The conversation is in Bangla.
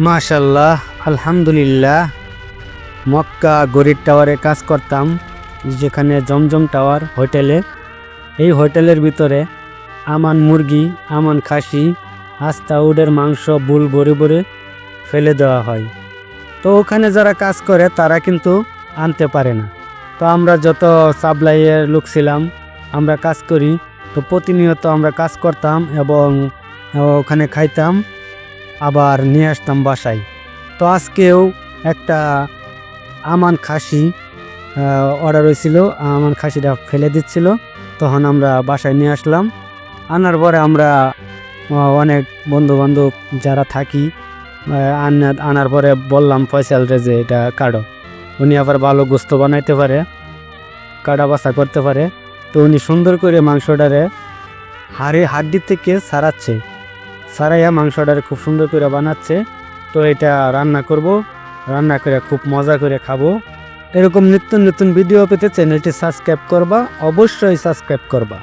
মাশাল্লাহ, আলহামদুলিল্লাহ। মক্কা গরিব টাওয়ারে কাজ করতাম, যেখানে জমজম টাওয়ার হোটেলে। এই হোটেলের ভিতরে আমান মুরগি, আমান খাসি, আস্তা উডের মাংস বুল ভরে ভরে ফেলে দেওয়া হয়। তো ওখানে যারা কাজ করে তারা কিন্তু আনতে পারে না। তো আমরা যত সাপ্লাইয়ের লোক ছিলাম, আমরা কাজ করি। তো প্রতিনিয়ত আমরা কাজ করতাম এবং ওখানে খাইতাম, আবার নিয়ে আসতাম বাসায়। তো আজকেও একটা আমান খাসি অর্ডার হয়েছিল, আমান খাসিটা ফেলে দিচ্ছিল, তখন আমরা বাসায় নিয়ে আসলাম। আনার পরে আমরা অনেক বন্ধুবান্ধব যারা থাকি, আনার পরে বললাম ফয়সালরে যে এটা কাটো। উনি আবার ভালো গোস্ত বানাইতে পারে, কাটা বাছা করতে পারে। তো উনি সুন্দর করে মাংসটারে হাড্ডি থেকে সারাইয়া মাংসটারে খুব সুন্দর করে বানাচ্ছে। তো এটা রান্না করব, রান্না করে খুব মজা করে খাবো। এরকম নিত্য নতুন ভিডিও পেতে চ্যানেলটি সাবস্ক্রাইব করবা, অবশ্যই সাবস্ক্রাইব করবা।